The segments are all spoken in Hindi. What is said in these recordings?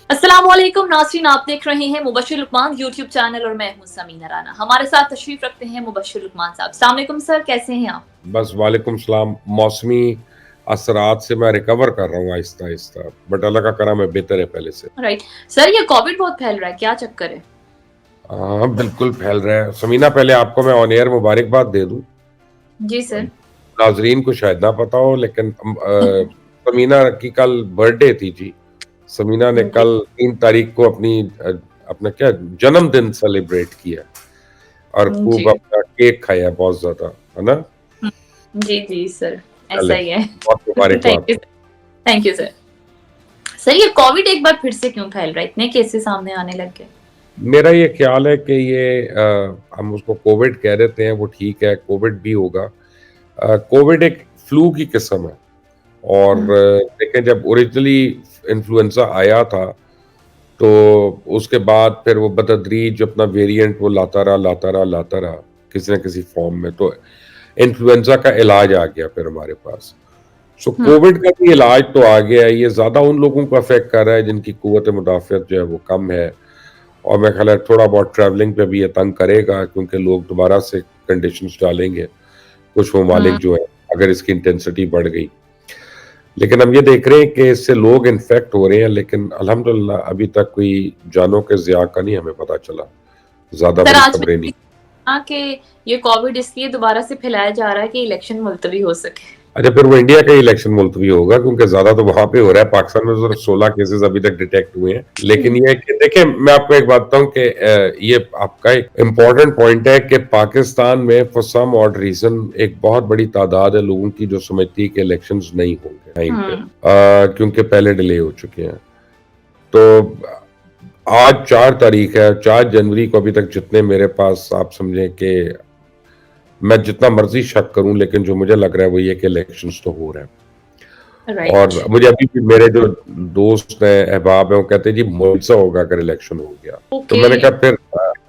अस्सलामुअलैकुम नाज़रीन, आप देख रहे हैं मुबश्शिर लुकमान यूट्यूब चैनल और मैं हूं समीना राना। हमारे साथ तशरीफ रखते हैं मुबश्शिर लुकमान साहब। अस्सलाम वालेकुम सर, कैसे हैं आप? बस वालेकुम सलाम। मौसमी असरात से मैं रिकवर कर रहा हूँ आहिस्ता-आहिस्ता, बट अल्लाह का करम है, बेहतर है पहले से। राइट। सर, ये कोविड बहुत फैल रहा है, क्या चक्कर है? हाँ, बिल्कुल फैल रहा है। समीना, पहले आपको मैं ऑन एयर मुबारकबाद दे दूँ। जी सर। नाज़रीन को शायद ना पता हो, लेकिन समीना की कल बर्थडे थी जी। समीना ने जी। कल 3 तारीख को अपना क्या जन्मदिन सेलिब्रेट किया और खूब जी। अपना केक खाया बहुत ज़्यादा, है ना? जी जी सर, ऐसा चलें, ही है। बहुत मुबारक हो थैंक यू। आपको। Thank you sir. सर, ये कोविड एक बार फिर से क्यों फैल रहा है? इतने केसेस सामने आने लग गए। मेरा ये ख्याल है कि ये हम उसको कोविड कह देते हैं, वो ठीक है, कोविड भी होगा। कोविड एक फ्लू की किस्म है और हम्म। देखें, जब ओरिजिनली इन्फ्लुएंज़ा आया था, तो उसके बाद फिर वो बतदरीज अपना वेरिएंट वो लाता रहा, किसी न किसी फ़ॉर्म में। तो इन्फ्लुएंज़ा का इलाज आ गया फिर हमारे पास। सो हम्म। कोविड का भी इलाज तो आ गया है, ये ज़्यादा उन लोगों को अफ़ेक्ट कर रहा है जिनकी क़ुव्वत मुदाफ़अत जो है वो कम है। और मेरा ख़्याल है थोड़ा बहुत ट्रैवलिंग पे भी ये तंग करेगा, क्योंकि लोग दोबारा से कंडीशंस डालेंगे, कुछ ममालिक हम्म। जो है, अगर इसकी इंटेंसिटी बढ़ गई। लेकिन हम ये देख रहे हैं कि इससे लोग इन्फेक्ट हो रहे हैं, लेकिन अल्हम्दुलिल्लाह अभी तक कोई जानों के ज़िया का नहीं हमें पता चला। ज़्यादा सर, बड़ी आज खबरें नहीं। मैंने सुना कि ये कोविड इसलिए दोबारा से फैलाया जा रहा है कि इलेक्शन मुलतवी हो सके। अच्छा, फिर वो इंडिया का ही इलेक्शन मुलतवी होगा, क्योंकि ज़्यादा तो वहाँ पे हो रहा है। पाकिस्तान में तो सिर्फ 16 केसेज़ अभी तक डिटेक्ट हुए हैं। लेकिन हम्म। ये है कि देखिए, मैं आपको एक बात बताऊँ कि ये आपका एक इम्पोर्टेंट पॉइंट है कि पाकिस्तान में फॉर सम ऑड रीज़न एक बहुत बड़ी तादाद है लोगों की जो समझती है कि इलेक्शंस नहीं होंगे टाइम पे, हम्म। क्योंकि पहले डिले हो चुके हैं। तो आज 4 तारीख है, 4 जनवरी को अभी तक जितने मेरे पास, आप समझें कि मैं जितना मर्ज़ी शक करूँ, लेकिन जो मुझे लग रहा है वो ये कि इलेक्शंस तो हो रहे हैं। राइट। और मुझे अभी भी मेरे जो दोस्त हैं, अहबाब हैं, वो कहते हैं जी मुआवज़ा होगा अगर इलेक्शन हो गया। तो ओके। मैंने कहा फिर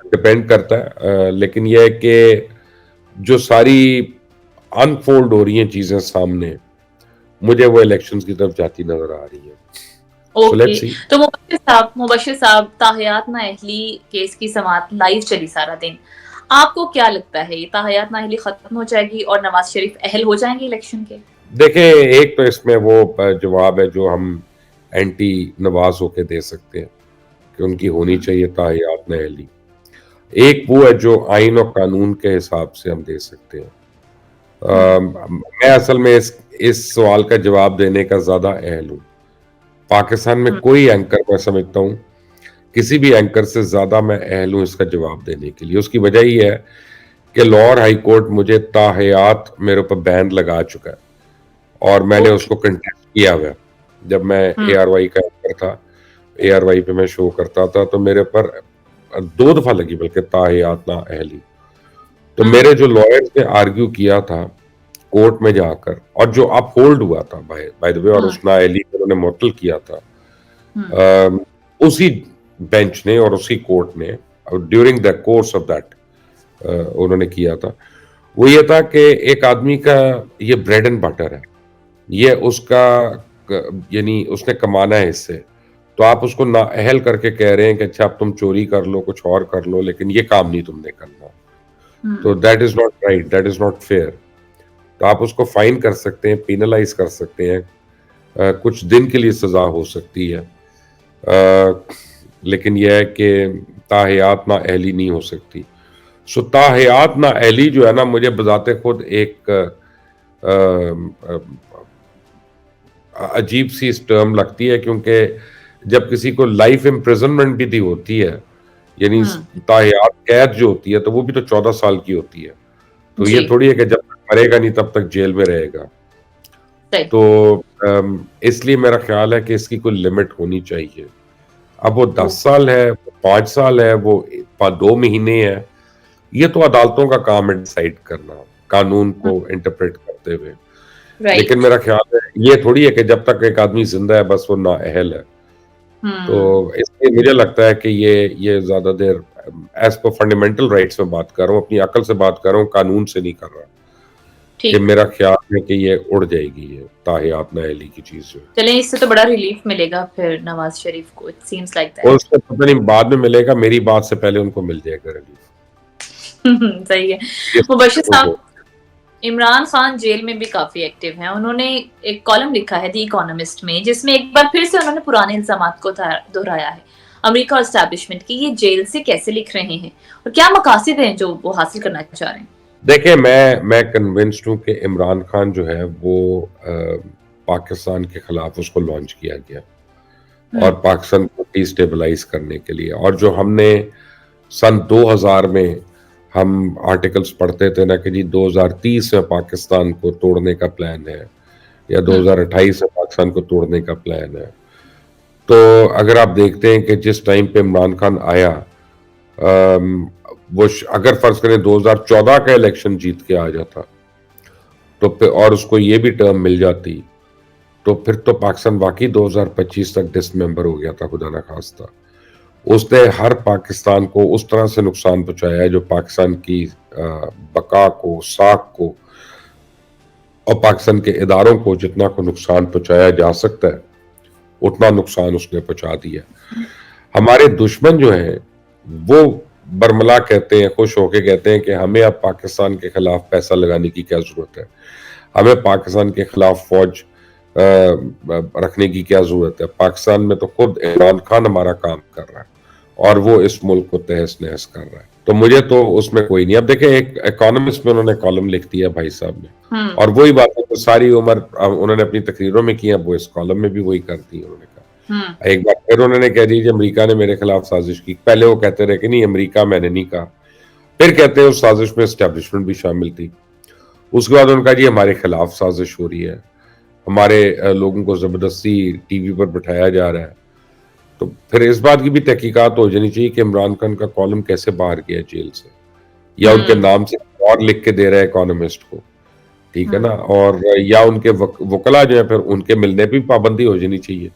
डिपेंड करता है, लेकिन ये है कि जो सारी अनफ़ोल्ड हो रही हैं चीज़ें सामने, मुझे वो इलेक्शंस की तरफ जाती नज़र आ रही हैं। So okay. Let's see. तो मुबश्शिर साहब, ताहयात नाअहली केस की समाअत लाइव चली सारा दिन। आपको क्या लगता है, ये ताहयात नाअहली खत्म हो जाएगी और नवाज शरीफ अहल हो जाएंगे इलेक्शन के? देखिए, एक तो इसमें वो जवाब है जो हम एंटी नवाज़ होके दे सकते हैं कि उनकी होनी हम्म। चाहिए ताहयात नाअहली। एक वो है जो आइन और कानून के हिसाब से हम दे सकते हैं। हम्म। मैं असल में इस सवाल का जवाब देने का ज़्यादा अहल हूँ। पाकिस्तान में हम्म। कोई एंकर, मैं समझता हूँ, किसी भी एंकर से ज़्यादा मैं अहल हूँ इसका जवाब देने के लिए। उसकी वजह ये है कि लाहौर हाई कोर्ट मुझे ताहयात मेरे ऊपर बैन लगा चुका है और मैंने ओके। उसको कंटेस्ट किया हुआ है। जब मैं हम्म। एआरवाई का एंकर था, एआरवाई पे मैं शो करता था, तो मेरे ऊपर 2 दफ़ा लगी बल्कि ताहयात नाअहली। तो हम्म। मेरे जो लॉयर्स ने आर्ग्यू किया था कोर्ट में जाकर, और जो अपहोल्ड हुआ था बाय बाय द वे, और हम्म। उस नाअहली को उन्होंने मुअत्तल किया था, हम्म। अ, उसी बेंच ने और उसी कोर्ट ने during the course of that उन्होंने किया था। वो ये था कि एक आदमी का ये ब्रेड एंड बटर है, ये उसका यानी उसने कमाना है इससे, तो आप उसको नाअहल करके कह रहे हैं कि अच्छा अब तुम चोरी कर लो, कुछ और कर लो, लेकिन ये काम नहीं तुमने करना। तो hmm. That is not right, that is not fair. तो आप उसको फाइन कर सकते हैं, पेनलाइज कर सकते हैं, कुछ दिन के लिए सज़ा हो सकती है, लेकिन यह है कि ताहयात नाअहली नहीं हो सकती। सो ताहयात नाअहली जो है ना, मुझे बज़ाते खुद एक अजीब सी टर्म लगती है, क्योंकि जब किसी को लाइफ इम्प्रिजनमेंट भी दी होती है, यानी हम्म। ताहयात कैद जो होती है, तो वो भी तो 14 साल की होती है। तो जी। ये थोड़ी है कि जब तक मरेगा नहीं तब तक जेल में रहेगा। सही। तो इसलिए मेरा ख्याल है कि इसकी कोई लिमिट होनी चाहिए। अब वो 10 ओके। साल है, वो 5 साल है, वो 2 महीने है, ये तो अदालतों का काम है डिसाइड करना, कानून को इंटरप्रेट करते हुए। लेकिन राइट। मेरा ख्याल है ये थोड़ी है कि जब तक एक आदमी ज़िंदा है बस वो नाअहल है। तो हम्म। इसलिए मुझे लगता है कि ये ज़्यादा देर, एज़ पर फंडामेंटल राइट्स में बात कर रहा हूँ, अपनी अक्ल से बात कर रहा हूँ, कानून से नहीं कर रहा। कि ठीक। मेरा ख्याल है कि ये उड़ जाएगी, ये ताहियात नाअहली की चीज जो है। चलें, इससे तो बड़ा रिलीफ मिलेगा फिर नवाज शरीफ को, इट सीम्स लाइक और दैट। उसको पता नहीं बाद में मिलेगा, मेरी बात से पहले उनको मिल जाएगा रिलीफ। सही है। ये मुबश्शिर उनको साहब, इमरान खान जेल में भी काफी एक्टिव हैं। उन्होंने एक कॉलम लिखा है दी इकोनॉमिस्ट में, जिसमें एक बार फिर से उन्होंने पुराने इल्जामात को दोहराया है अमेरिका और एस्टैब्लिशमेंट की। ये जेल से कैसे लिख रहे हैं और क्या मकासद हैं जो वो हासिल करना चाह रहे हैं? देखिए, मैं कन्विंस्ड हूँ कि इमरान खान जो है वो पाकिस्तान के खिलाफ उसको लॉन्च किया गया और पाकिस्तान को डिस्टेबलाइज करने के लिए। और जो हमने सन 2000 में हम आर्टिकल्स पढ़ते थे ना कि जी 2030 में पाकिस्तान को तोड़ने का प्लान है या 2028 में पाकिस्तान को तोड़ने का प्लान है। तो अगर आप देखते हैं कि जिस टाइम पे इमरान खान आया, वो अगर फर्ज करें 2014 का इलेक्शन जीत के आ जाता तो फिर और उसको ये भी टर्म मिल जाती तो फिर तो पाकिस्तान वाकई 2025 तक डिसमेंबर हो गया था, खुदा ना खास्ता। उसने हर पाकिस्तान को उस तरह से नुकसान पहुंचाया है जो पाकिस्तान की बका को, साख को और पाकिस्तान के इदारों को जितना को नुकसान पहुंचाया जा सकता है उतना नुकसान उसने पहुंचा दिया। हमारे दुश्मन जो हैं वो बरमला कहते हैं, खुश होके कहते हैं कि हमें अब पाकिस्तान के खिलाफ पैसा लगाने की क्या जरूरत है, हमें पाकिस्तान के खिलाफ फौज रखने की क्या जरूरत है। पाकिस्तान में तो खुद इमरान खान हमारा काम कर रहा है और वो इस मुल्क को तहस नहस कर रहा है। तो मुझे तो उसमें कोई नहीं। अब देखें, एक इकोनॉमिस्ट में उन्होंने कॉलम लिख दिया भाई साहब ने, और वही बात है तो सारी उम्र उन्होंने अपनी तकरीरों में की है, वो इस कॉलम में भी वही कर दी। उन्होंने कहा एक बार फिर उन्होंने कह दी अमेरिका ने मेरे खिलाफ साजिश की। पहले वो कहते रहे कि नहीं अमेरिका, मैंने नहीं कहा। फिर कहते हैं उस साजिश में एस्टेब्लिशमेंट भी शामिल थी। उसके बाद उन्होंने कहा जी हमारे खिलाफ साजिश हो रही है, हमारे लोगों को जबरदस्ती टीवी पर बिठाया जा रहा है। तो फिर इस बात की भी तहकीकात हो जानी चाहिए कि इमरान खान का कॉलम कैसे बाहर गया जेल से, या उनके नाम से और लिख के दे रहा है इकोनॉमिस्ट को, ठीक है ना। और या उनके वकला जो है फिर उनके मिलने पर भी पाबंदी हो जानी चाहिए,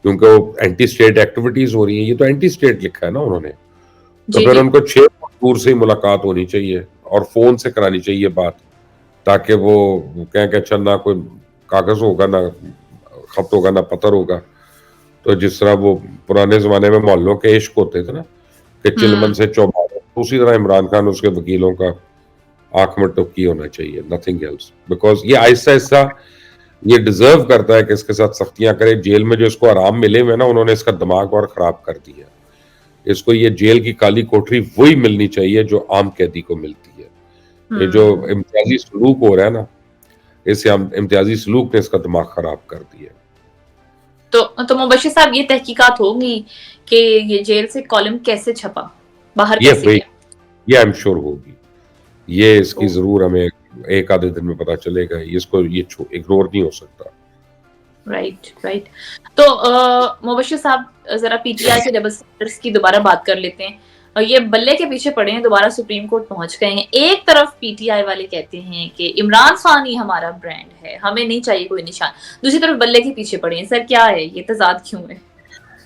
क्योंकि वो एंटी स्टेट एक्टिविटीज हो रही है। ये तो एंटी स्टेट लिखा है ना उन्होंने। तो फिर उनको 6 फुट दूर से ही मुलाकात होनी चाहिए और फोन से करानी चाहिए बात, ताकि वो कहें कि अच्छा ना कोई कागज होगा, ना खत होगा, ना पत्थर होगा। तो जिस तरह वो पुराने जमाने में मोहल्लों के इश्क होते थे ना कि चिलमन से चौबारे, उसी तरह इमरान खान उसके वकीलों का आंख में टुक्की होना चाहिए, नथिंग एल्स। बिकॉज ये आहिस्ता आहिस्ता ये डिजर्व करता है कि इसके साथ सख्तियां करे। जेल में जो इसको आराम मिले हुए ना, उन्होंने इसका दिमाग और खराब कर दिया। इसको ये जेल की काली कोठरी वही मिलनी चाहिए जो आम कैदी को मिलती है। ये जो इम्तियाजी सलूक हो रहा है ना, इस इम्तियाजी सलूक ने इसका दिमाग खराब कर दिया। तो मुबश्शिर साहब, ये तहकीकात होगी कि ये जेल से कॉलम कैसे छपा, बाहर ये कैसे गया? ये आई एम श्योर होगी। ये इसकी जरूर हमें एक आधे दिन में पता चलेगा। इसको ये इग्नोर नहीं हो सकता। राइट। तो मुबश्शिर साहब, जरा पीटीआई के डबल स्टैंडर्ड्स की दोबारा बात कर लेते हैं। ये बल्ले के पीछे पड़े हैं, दोबारा सुप्रीम कोर्ट पहुंच गए हैं। एक तरफ पीटीआई वाले कहते हैं कि इमरान खान ही हमारा ब्रांड है, हमें नहीं चाहिए कोई निशान। दूसरी तरफ बल्ले के पीछे पड़े हैं। सर, क्या है ये तजाद, क्यों है?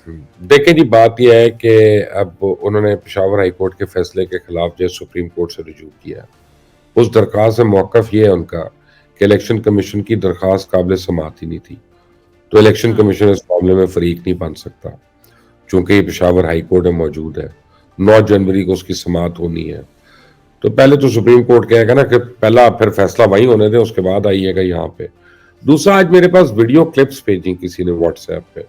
देखिए जी, बात यह है कि अब उन्होंने पेशावर हाई कोर्ट के फैसले के खिलाफ जो सुप्रीम कोर्ट से रुजू किया, उस दरखास्त में मौक़िफ़ ये है उनका कि इलेक्शन कमीशन की दरखास्त काबिल समाअत ही नहीं थी। तो इलेक्शन कमीशन इस मामले में फरीक नहीं बन सकता, चूंकि ये पेशावर हाई कोर्ट में मौजूद है। 9 जनवरी को उसकी समाअत होनी है। तो पहले तो सुप्रीम कोर्ट कहेगा ना कि पहला फिर फैसला वहीं होने दें, उसके बाद आइएगा यहाँ पे। दूसरा, आज मेरे पास वीडियो क्लिप्स भेजी किसी ने व्हाट्सएप पे।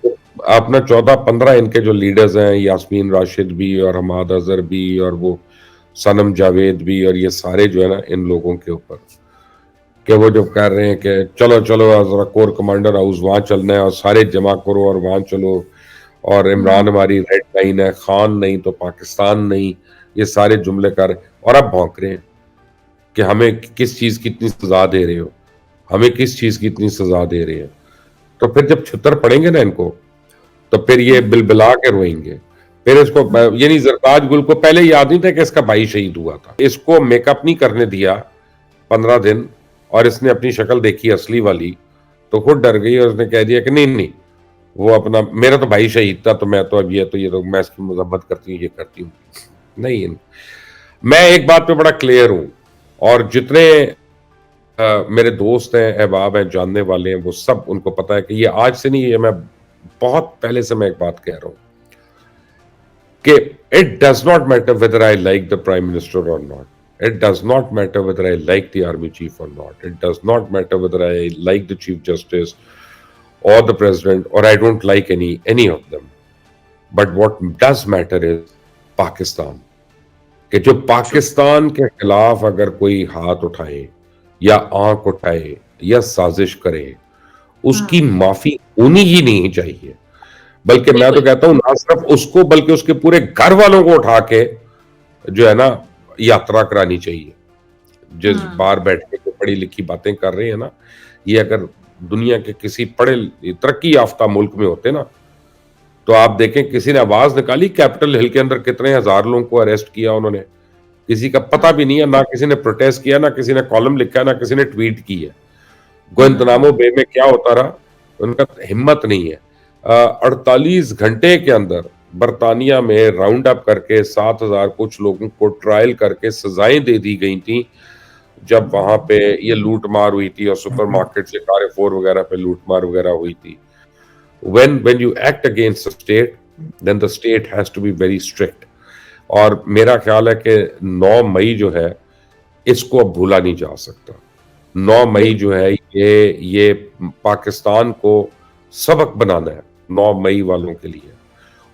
तो अपना 14-15 इनके जो लीडर्स हैं, यास्मीन राशिद भी और हमाद अजहर भी और वो सनम जावेद भी, और ये सारे जो है ना इन लोगों के ऊपर कि वो जो कह रहे हैं कि चलो चलो जरा कोर कमांडर हाउस वहाँ चलना है और सारे जमा करो और वहाँ चलो, और इमरान हमारी रेड लाइन है, खान नहीं तो पाकिस्तान नहीं, ये सारे जुमले कर। और अब भौंक रहे हैं कि हमें किस चीज़ की इतनी सजा दे रहे हो, हमें किस चीज़ की इतनी सजा दे रहे हैं। तो फिर जब छुतर पड़ेंगे ना इनको, तो फिर ये बिलबिला के रोएंगे। फिर इसको यानी जरताज गुल को पहले याद नहीं था कि इसका भाई शहीद हुआ था। इसको मेकअप नहीं करने दिया 15 दिन, और इसने अपनी शक्ल देखी असली वाली तो खुद डर गई और उसने कह दिया कि नहीं वो अपना, मेरा तो भाई शहीद था तो मैं तो अब ये तो मैं इसकी मजम्मत करती हूँ, ये करती हूँ। नहीं, मैं एक बात पे बड़ा क्लियर हूँ, और जितने मेरे दोस्त हैं, अहबाब हैं, जानने वाले हैं, वो सब उनको पता है कि ये आज से नहीं, ये मैं बहुत पहले से मैं एक बात कह रहा हूँ कि it does not matter whether I like the prime minister or not. It does not matter whether I like the army chief or not. It does not matter whether I like the chief justice or the president or I don't like any of them. But what does matter is Pakistan. कि जो पाकिस्तान के खिलाफ अगर कोई हाथ उठाए या आंख उठाए या साजिश करे, उसकी माफी होनी ही नहीं चाहिए। बल्कि मैं तो कहता हूं ना सिर्फ उसको बल्कि उसके पूरे घर वालों को उठा के जो है ना यात्रा करानी चाहिए। जिस बार बैठ के जो पढ़ी लिखी बातें कर रहे हैं ना, ये अगर दुनिया के किसी पढ़े तरक्की याफ्ता मुल्क में होते ना, तो आप देखें किसी ने आवाज निकाली कैपिटल हिल के अंदर कितने हजार लोगों को अरेस्ट किया उन्होंने, किसी का पता भी नहीं है, ना किसी ने प्रोटेस्ट किया, ना किसी ने कॉलम लिखा, ना किसी ने ट्वीट की है। गुआंतानामो बे में क्या होता रहा, उनका हिम्मत नहीं है। 48 घंटे के अंदर बरतानिया में राउंड अप करके 7,000 कुछ लोगों को ट्रायल करके सजाएं दे दी गई थी, जब वहां पे ये लूट मार हुई थी और सुपरमार्केट से कारफोर वगैरह पे लूट मार वगैरह हुई थी। when you act against the state, then the state has to be very strict. और मेरा ख्याल है कि 9 मई जो है इसको अब भूला नहीं जा सकता। 9 मई जो है ये पाकिस्तान को सबक बनाना है, 9 मई वालों के लिए,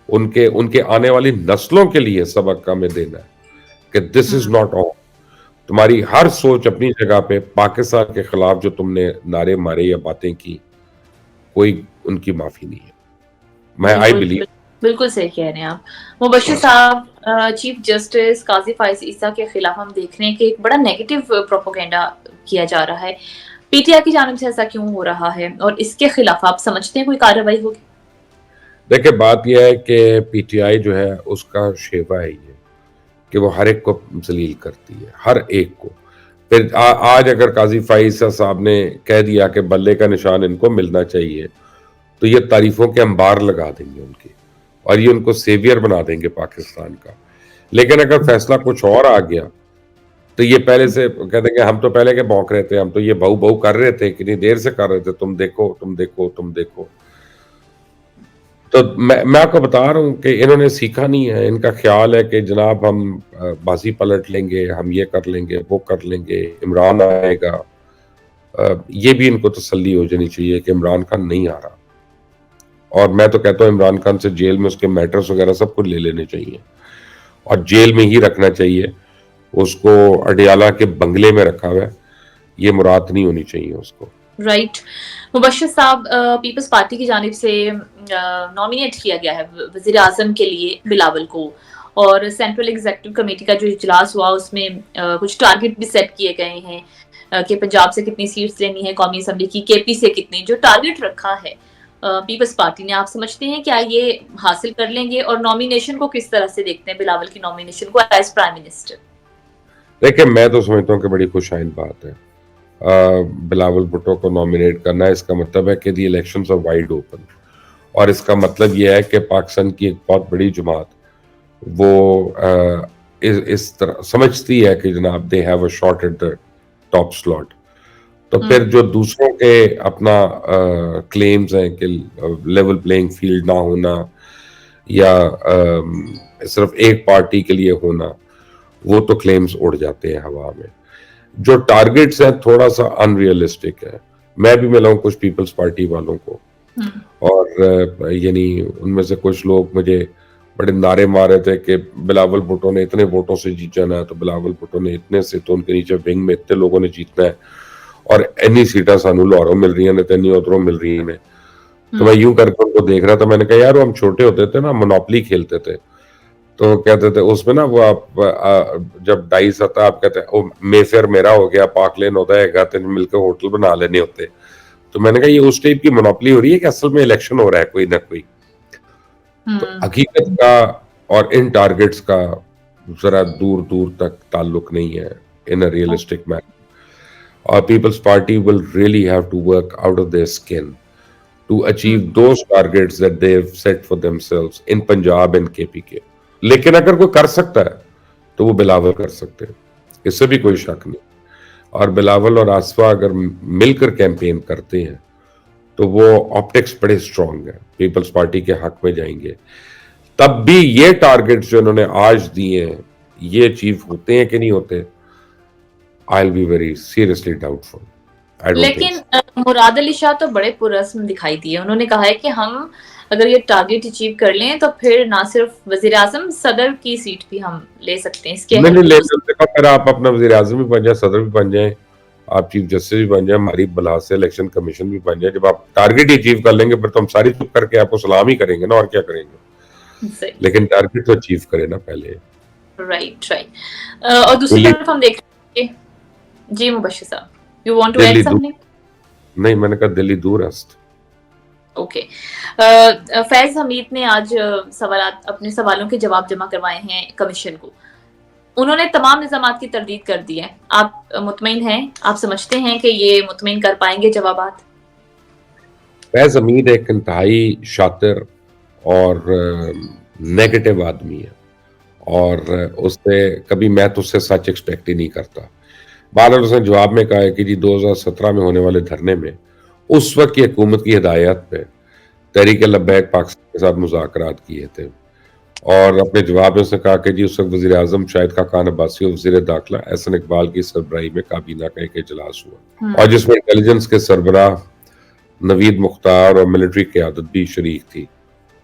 उनके आने वाली नस्लों के लिए सबक हमें देना है कि दिस इज नॉट ऑल। तुम्हारी हर सोच अपनी जगह पे, पाकिस्तान के खिलाफ जो तुमने नारे मारे या बातें की, कोई उनकी माफी नहीं है। मैं आई बिलीव बिल्कुल सही कह रहे हैं आप। मुबश्शिर साहब, चीफ जस्टिस काजी फाइज ईसा के खिलाफ हम देख रहे हैं कि एक बड़ा नेगेटिव प्रोपेगेंडा किया जा रहा है। पीटीआई की जानिब से ऐसा क्यों हो रहा है और इसके खिलाफ आप समझते हैं कोई कार्रवाई होगी? देखिए, बात यह है कि पीटीआई जो है उसका शेवा है ये कि वो हर एक को जलील करती है, हर एक को। फिर आज अगर काजी फाइज साहब ने कह दिया कि बल्ले का निशान इनको मिलना चाहिए, तो ये तारीफों के अंबार लगा देंगे उनकी और ये उनको सेवियर बना देंगे पाकिस्तान का। लेकिन अगर फैसला कुछ और आ गया तो ये पहले से कह देंगे हम तो पहले के भौंक रहे थे, हम तो ये बहु बहु कर रहे थे, कितनी देर से कर रहे थे, तुम देखो तुम देखो तुम देखो। तो मैं आपको बता रहा हूं कि इन्होंने सीखा नहीं है। इनका ख्याल है कि जनाब हम बाजी पलट लेंगे, हम ये कर लेंगे, वो कर लेंगे, इमरान आएगा। ये भी इनको तसल्ली हो जानी चाहिए कि इमरान खान नहीं आ रहा। और मैं तो कहता हूँ इमरान खान से जेल में उसके मैटर्स वगैरह सब कुछ ले लेने चाहिए और जेल में ही रखना चाहिए। उसको अडियाला के बंगले में रखा हुआ है, ये मुराद नहीं होनी चाहिए उसको। राइट। मुबश्शिर साहब, पीपल्स पार्टी की जानिब से नॉमिनेट किया गया है वजीर आजम के लिए बिलावल को, और सेंट्रल एग्जीक्यूटिव कमेटी का जो इजलास हुआ उसमें कुछ टारगेट भी सेट किए गए हैं कि पंजाब से कितनी सीट्स लेनी है कौमी असम्बली की, केपी से कितनी, जो टारगेट रखा है पीपल्स पार्टी ने, आप समझते हैं क्या ये हासिल कर लेंगे? और नॉमिनेशन को किस तरह से देखते हैं, बिलावल की नॉमिनेशन को एज प्राइम मिनिस्टर? देखिए, मैं तो समझता हूँ कि बड़ी खुशाइन बात है बिलावल भुट्टो को नॉमिनेट करना। इसका मतलब है कि दी इलेक्शंस आर वाइड ओपन, और इसका मतलब यह है कि पाकिस्तान की एक बहुत बड़ी जमात वो इस तरह समझती है कि जनाब they have a shot at the top slot. तो फिर जो दूसरों के अपना क्लेम्स हैं कि लेवल प्लेइंग फील्ड ना होना या सिर्फ एक पार्टी के लिए होना, वो तो क्लेम्स उड़ जाते हैं हवा में। जो टारगेट्स हैं थोड़ा सा अनरियलिस्टिक है। मैं भी मिला हूं कुछ पीपल्स पार्टी वालों को, और यानी उनमें से कुछ लोग मुझे बड़े नारे मारे थे कि बिलावल भुट्टो ने इतने वोटों से जीतना है, तो बिलावल भुट्टो ने इतने से, तो उनके नीचे विंग में इतने लोगों ने जीतना है, और इन्नी सीटा सानू लाहौरों मिल रही है, इतनी उधरों मिल रही है। तो मैं यूं करके उनको देख रहा था, मैंने कहा यार हम छोटे होते थे ना, मोनोपली खेलते थे, तो कहते थे उसमें ना वो आप जब डाइस आता आप कहते हैं मेफेयर मेरा हो गया, पार्क लेन होता है, कहते मिलकर होटल बना लेने होते। तो मैंने कहा ये उस टाइप की मोनोपली हो रही है कि असल में इलेक्शन हो रहा है कोई ना कोई। तो हकीकत का और इन टारगेट्स का जरा दूर दूर तक ताल्लुक नहीं है इन अ रियलिस्टिक मैनर। और peoples party will really have to work out of their skin to achieve those targets that they've set for themselves in Punjab and KPK। लेकिन अगर कोई कर सकता है तो वो बिलावल कर सकते हैं, इससे भी कोई शक नहीं। और बिलावल और आसफा अगर मिलकर कैंपेन करते हैं तो वो ऑप्टिक्स बड़े स्ट्रांग है, पीपल्स पार्टी के हक में जाएंगे। तब भी ये टारगेट्स जो उन्होंने आज दिए हैं ये अचीव होते हैं कि नहीं होते, I will be very seriously doubtful. I don't think लेकिन मुराद अली शाह तो बड़े पुरस्म दिखाई दिए। उन्होंने कहा है कि हम अगर ये टारगेट अचीव कर लें तो फिर ना सिर्फ वजीर आजम, सदर की सीट भी हम ले सकते हैं। इसके मैंने ले फिर आप अपना वजीर आजम भी बन जाए, सदर भी बन जाए, आप चीफ जस्टिस भी बन जाए, हमारी बला से इलेक्शन कमीशन भी बन जाए। जब आप टारगेट ही अचीव कर लेंगे फिर तो हम सारी चुप करके आपको सलाम ही करेंगे ना, और क्या करेंगे। लेकिन टारगेट तो अचीव करे ना पहले। Right right. और दूसरी तरफ हम देख रहे हैं जी मुबश्शिर साहब, you want to add something? नहीं, मैंने कहा दिल्ली दूर अस्त। ओके। फैज हमीद ने आज अपने सवालों के जवाब जमा करवाए हैं कमीशन को। उन्होंने तमाम निजामात की तरदीद कर दी है। आप मुतमईन हैं? आप समझते हैं कि ये मुतमईन कर पाएंगे जवाबात? फैज हमीद एक इंतहाई शातिर और नेगेटिव आदमी है, और उससे कभी मैं तो उससे सच एक्सपेक्ट ही नहीं करता। बहरहाल उसने जवाब में कहा है कि जी 2017 में होने वाले धरने में उस वक्त की हुकूमत की हिदायत पे तहरीक लब्बैक पाकिस्तान के साथ मुज़ाकरात किए थे, और अपने जवाब में उसने कहा कि जी उस वक्त वज़ीर आज़म शाहिद खाकान अब्बासी और वज़ीर दाखिला एहसन इकबाल की सरबराही में काबीना का एक इजलास हुआ, और जिसमें इंटेलिजेंस के सरबराह नवीद मुख्तार और मिलिट्री क़यादत भी शरीक थी,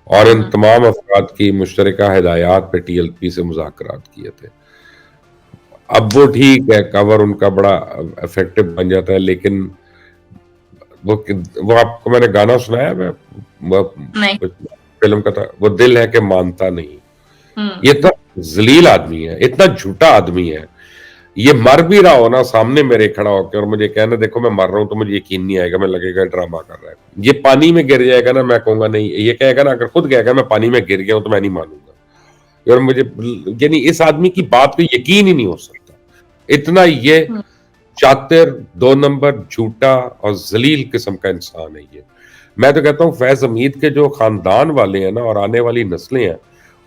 और इन तमाम अफराद की मुश्तरका हिदायत पे TLP से मुज़ाकरात किए थे। अब वो ठीक है, कवर उनका बड़ा इफेक्टिव बन जाता है, लेकिन वो आपको मैंने गाना सुनाया, मैं फिल्म का था, वो दिल है कि मानता नहीं। ये इतना जलील आदमी है, इतना झूठा आदमी है। ये मर भी रहा हो ना सामने मेरे खड़ा होकर और मुझे कहना देखो मैं मर रहा हूं, तो मुझे यकीन नहीं आएगा, मैं लगेगा ड्रामा कर रहा है। ये पानी में गिर जाएगा ना, मैं कहूंगा नहीं, ये कहेगा ना अगर खुद कहेगा मैं पानी में गिर गया हूं तो मैं नहीं मानूंगा। और मुझे यानी इस आदमी की बात पे यकीन ही नहीं हो सकता, इतना ये शातिर, 2 नंबर, झूठा और जलील किस्म का इंसान है ये। मैं तो कहता हूँ फैज हमीद के जो खानदान वाले हैं ना और आने वाली नस्लें हैं,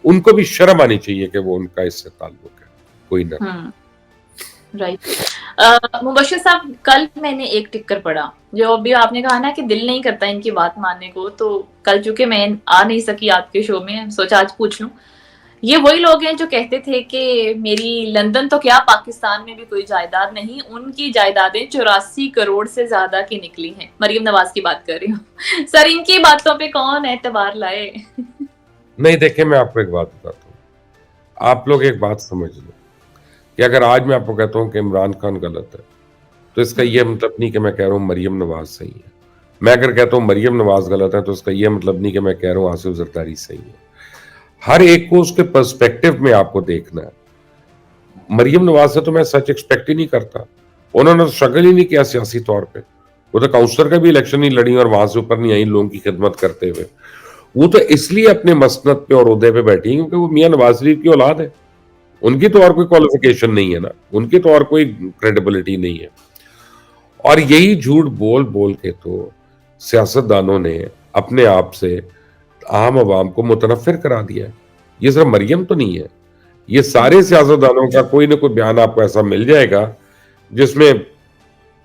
उनको भी शर्म आनी चाहिए कि वो उनका इससे ताल्लुक है, कोई ना। राइट। मुबश्शिर साहब, कल मैंने एक टिक्कर पढ़ा, जो अभी आपने कहा ना कि दिल नहीं करता इनकी बात मानने को, तो कल चूंकि मैं आ नहीं सकी आपके शो में, सोचा आज पूछ लूं। ये वही लोग हैं जो कहते थे कि मेरी लंदन तो क्या पाकिस्तान में भी कोई जायदाद नहीं, उनकी जायदादें 84 करोड़ से ज्यादा की निकली हैं। मरियम नवाज की बात कर रही हूँ। सर, इनकी बातों पे कौन एतबार लाए? नहीं, देखिए मैं आपको एक बात बताता हूँ, आप लोग एक बात समझ लो कि अगर आज मैं आपको कहता हूँ कि इमरान खान गलत है, तो इसका यह मतलब नहीं कि मैं कह रहा हूँ मरियम नवाज सही है। मैं अगर कहता हूँ मरियम नवाज गलत है, तो इसका यह मतलब नहीं कि मैं कह रहा हूँ आसिफ जरदारी सही है। हर एक को उसके पर्सपेक्टिव में आपको देखना है। मरियम नवाज से तो मैं सच एक्सपेक्ट ही नहीं करता, उन्होंने तो स्ट्रगल ही नहीं किया सियासी तौर पे, वो तो काउंसलर का भी इलेक्शन नहीं लड़ी और वहां से ऊपर नहीं आई लोगों की खिदमत करते हुए। वो तो इसलिए अपने मसनद पे और उहदे पे बैठी है क्योंकि वो मियां नवाज शरीफ की औलाद है, उनकी तो और कोई क्वालिफिकेशन नहीं है ना, उनकी तो और कोई क्रेडिबिलिटी नहीं है। और यही झूठ बोल बोल के तो सियासतदानों ने अपने आप से आम आवाम को मुतनफिर करा दिया है। ये सिर्फ मरियम तो नहीं है, ये सारे सियासतदानों का कोई ना कोई बयान आपको ऐसा मिल जाएगा जिसमें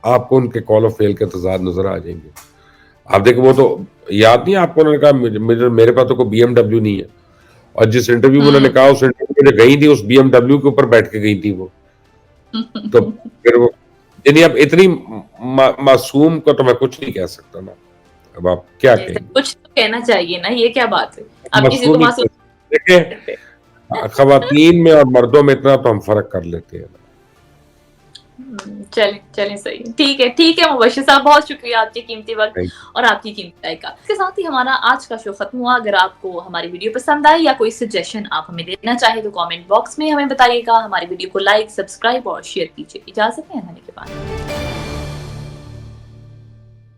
आपको उनके कॉल ऑफ फेल के तजाद नजर आ जाएंगे। आप देखो, वो तो याद नहीं आपको, उन्होंने कहा मेरे पास तो कोई BMW नहीं है, और जिस इंटरव्यू में उन्होंने कहा उस इंटरव्यू में गई थी उस BMW के ऊपर बैठ के गई थी वो। तो फिर वो यानी अब इतनी मासूम को तो मैं कुछ नहीं कह सकता ना, अब आप क्या कहें? कुछ तो कहना चाहिए ना, ये क्या बात है? आप किसी को मासूम देखिए, खवातीन में और मर्दों में इतना तो हम फर्क कर लेते हैं। चलें सही, ठीक है मुबश्शिर साहब, बहुत शुक्रिया आपके कीमती वक्त और आपकी कीमती राय का। इसके साथ ही हमारा आज का शो खत्म हुआ। अगर आपको हमारी वीडियो पसंद आई या कोई सजेशन आप हमें देना चाहे तो कमेंट बॉक्स में हमें बताइएगा। हमारी वीडियो को लाइक, सब्सक्राइब और शेयर कीजिए। इजाजत है, आने के बाद।